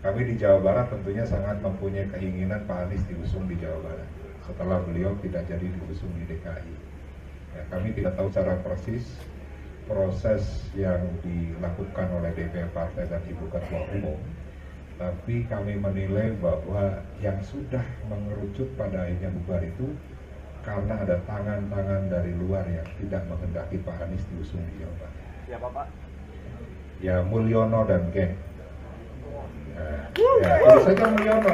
kami di Jawa Barat tentunya sangat mempunyai keinginan Pak Anies diusung di Jawa Barat setelah beliau tidak jadi diusung di DKI. Ya, kami tidak tahu secara persis proses yang dilakukan oleh DPP Partai dan Ibu Ketua Umum, tapi kami menilai bahwa yang sudah mengerucut pada akhirnya bubar itu karena ada tangan-tangan dari luar yang tidak menghendaki Pak Anies diusung di Jawa Barat. Ya Bapak? Ya Mulyono dan geng. Ya, terus saja Mulyono.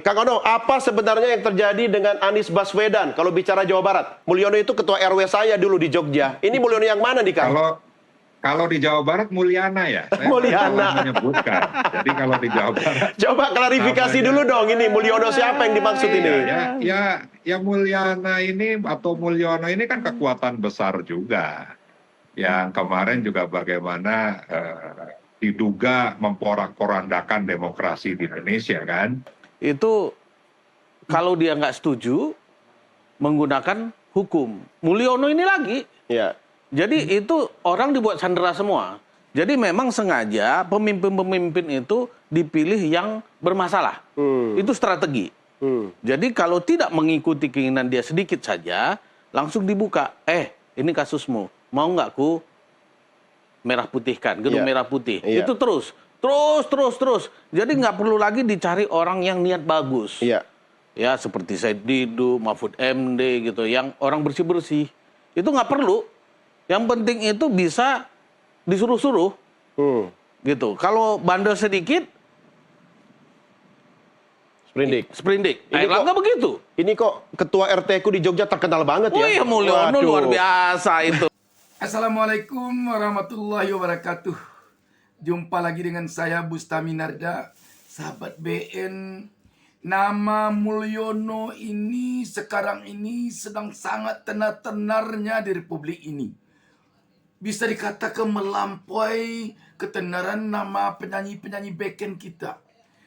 Kang Ono, apa sebenarnya yang terjadi dengan Anies Baswedan kalau bicara Jawa Barat? Mulyono itu ketua RW saya dulu di Jogja. Ini Mulyono yang mana nih, Kang? Kalau di Jawa Barat Mulyana ya. Saya Mulyana menyebutkan. Jadi kalau di Jawa Barat. Coba klarifikasi dulu dong, ini Mulyono siapa yang dimaksud ini? Ya Mulyana ini atau Mulyono ini kan kekuatan besar juga. Yang kemarin juga bagaimana diduga memporak-porandakan demokrasi di Indonesia kan. Itu kalau dia nggak setuju menggunakan hukum. Mulyono ini lagi. Ya. Jadi itu orang dibuat sandera semua. Jadi memang sengaja pemimpin-pemimpin itu dipilih yang bermasalah. Itu strategi. Jadi kalau tidak mengikuti keinginan dia sedikit saja, langsung dibuka. Ini kasusmu. Mau nggak ku merah putihkan, gedung merah putih. Itu terus. Jadi nggak perlu lagi dicari orang yang niat bagus. Ya seperti Said Didu, Mahfud MD gitu, yang orang bersih-bersih. Itu nggak perlu. Yang penting itu bisa disuruh-suruh. Gitu. Kalau bandel sedikit, sprindik. Erlangga begitu. Ini kok ketua RT ku di Jogja terkenal banget ya? Oh iya, Mulyono luar biasa itu. Assalamualaikum warahmatullahi wabarakatuh. Jumpa lagi dengan saya Bustami Narda, sahabat BN. Nama Mulyono ini sekarang ini sedang sangat tenar-tenarnya di Republik ini. Bisa dikatakan melampaui ketenaran nama penyanyi-penyanyi beken kita.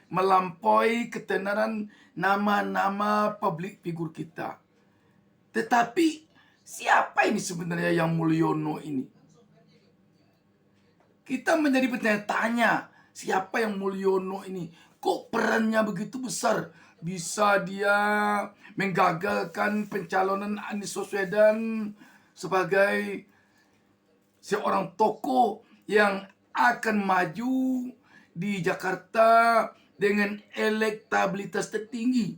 Melampaui ketenaran nama-nama publik figur kita. Tetapi siapa ini sebenarnya yang Mulyono ini? Kita menjadi bertanya-tanya, siapa yang Mulyono ini? Kok perannya begitu besar? Bisa dia menggagalkan pencalonan Anies Baswedan sebagai seorang tokoh yang akan maju di Jakarta dengan elektabilitas tertinggi.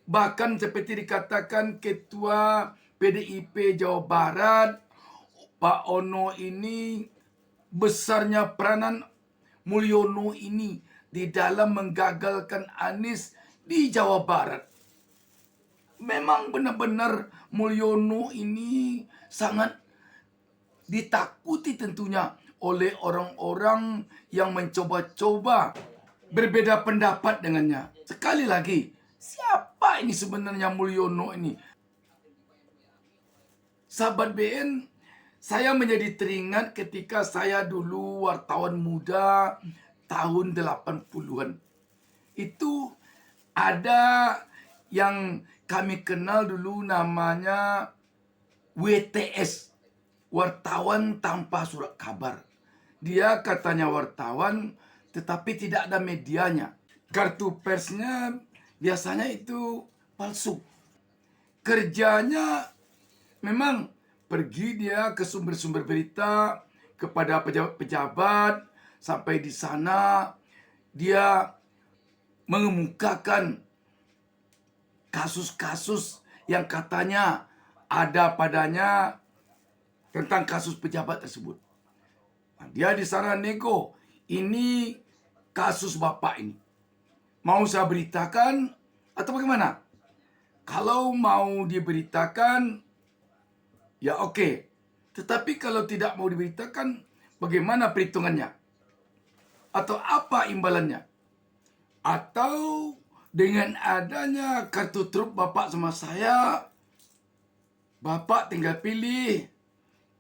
Bahkan seperti dikatakan Ketua PDIP Jawa Barat, Pak Ono ini, besarnya peranan Mulyono ini di dalam menggagalkan Anies di Jawa Barat. Memang benar-benar Mulyono ini sangat ditakuti tentunya oleh orang-orang yang mencoba-coba berbeda pendapat dengannya. Sekali lagi, siapa ini sebenarnya Mulyono ini? Sahabat BN, saya menjadi teringat ketika saya dulu wartawan muda tahun 80-an. Itu ada yang kami kenal dulu namanya WTS. Wartawan tanpa surat kabar. Dia katanya wartawan, tetapi tidak ada medianya. Kartu persnya biasanya itu palsu. Kerjanya memang pergi dia ke sumber-sumber berita, kepada pejabat-pejabat, sampai di sana dia mengemukakan kasus-kasus yang katanya ada padanya tentang kasus pejabat tersebut. Nah, dia di sana nego, ini kasus bapak ini. Mau saya beritakan atau bagaimana? Kalau mau diberitakan, ya oke. Tetapi kalau tidak mau diberitakan, bagaimana perhitungannya? Atau apa imbalannya? Atau dengan adanya kartu truf bapak sama saya, bapak tinggal pilih.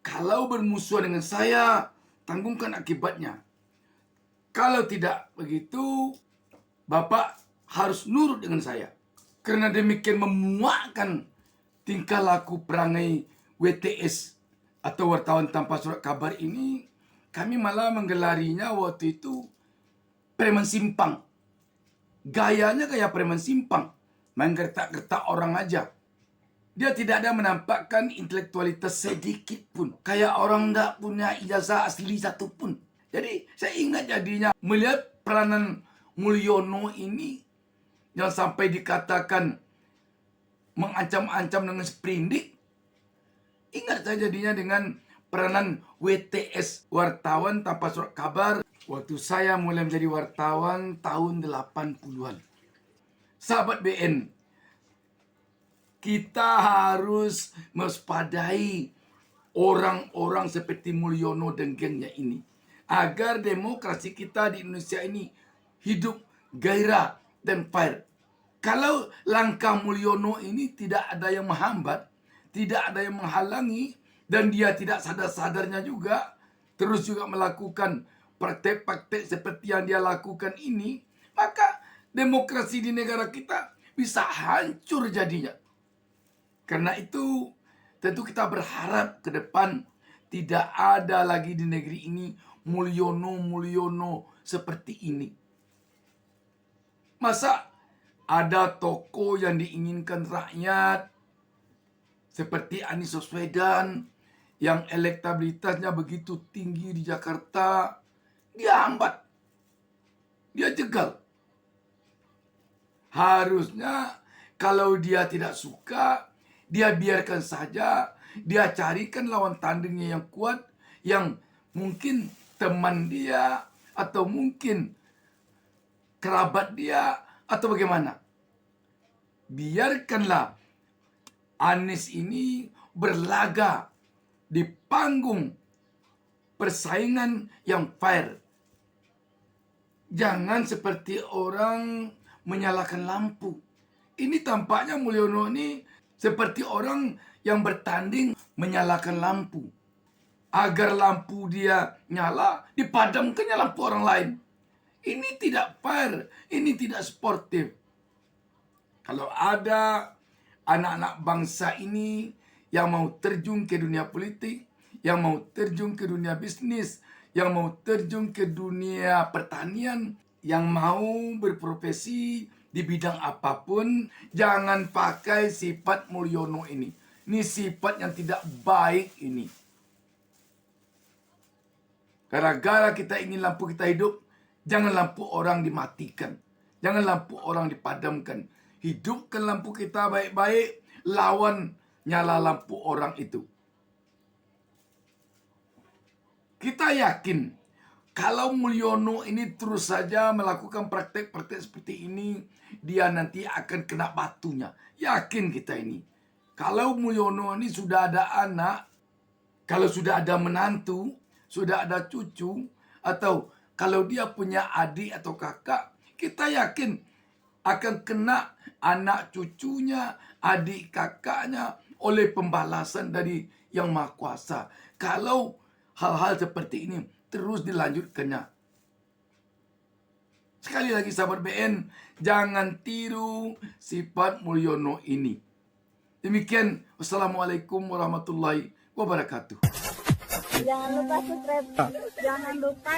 Kalau bermusuhan dengan saya, tanggungkan akibatnya. Kalau tidak begitu, bapak harus nurut dengan saya. Karena demikian memuakkan tingkah laku perangai WTS atau wartawan tanpa surat kabar ini, kami malah menggelarinya waktu itu preman simpang. Gayanya kayak preman simpang. Main gertak-gertak orang aja. Dia tidak ada menampakkan intelektualitas sedikit pun. Kayak orang tidak punya ijazah asli satu pun. Jadi saya ingat jadinya melihat peranan Mulyono ini yang sampai dikatakan mengancam-ancam dengan sprindik. Ingat saya jadinya dengan peranan WTS, wartawan tanpa surat kabar. Waktu saya mulai menjadi wartawan tahun 80-an. Sahabat BN, kita harus mewaspadai orang-orang seperti Mulyono dan gengnya ini. Agar demokrasi kita di Indonesia ini hidup gairah dan fair. Kalau langkah Mulyono ini tidak ada yang menghambat, tidak ada yang menghalangi, dan dia tidak sadar-sadarnya juga, terus juga melakukan praktek-praktek seperti yang dia lakukan ini, maka demokrasi di negara kita bisa hancur jadinya. Karena itu, tentu kita berharap ke depan tidak ada lagi di negeri ini Mulyono seperti ini. Masa ada tokoh yang diinginkan rakyat seperti Anies Baswedan yang elektabilitasnya begitu tinggi di Jakarta, dia hambat, dia jegal. Harusnya kalau dia tidak suka, dia biarkan saja, dia carikan lawan tandingnya yang kuat, yang mungkin teman dia, atau mungkin kerabat dia, atau bagaimana. Biarkanlah Anies ini berlaga di panggung persaingan yang fair. Jangan seperti orang menyalakan lampu. Ini tampaknya Mulyono ini seperti orang yang bertanding menyalakan lampu. Agar lampu dia nyala, dipadamkannya lampu orang lain. Ini tidak fair, ini tidak sportif. Kalau ada anak-anak bangsa ini yang mau terjun ke dunia politik, yang mau terjun ke dunia bisnis, yang mau terjun ke dunia pertanian, yang mau berprofesi di bidang apapun, jangan pakai sifat Mulyono ini. Ini sifat yang tidak baik ini. Gara-gara kita ingin lampu kita hidup, jangan lampu orang dimatikan. Jangan lampu orang dipadamkan. Hidupkan lampu kita baik-baik, lawan nyala lampu orang itu. Kita yakin, kalau Mulyono ini terus saja melakukan praktek-praktek seperti ini, dia nanti akan kena batunya. Yakin kita ini. Kalau Mulyono ini sudah ada anak, kalau sudah ada menantu, sudah ada cucu, atau kalau dia punya adik atau kakak, kita yakin akan kena anak cucunya, adik kakaknya oleh pembalasan dari Yang Maha Kuasa. Kalau hal-hal seperti ini terus dilanjutkannya. Sekali lagi sahabat BN, jangan tiru sifat Mulyono ini. Demikian, wassalamualaikum warahmatullahi wabarakatuh. Jangan lupa subscribe, jangan lupa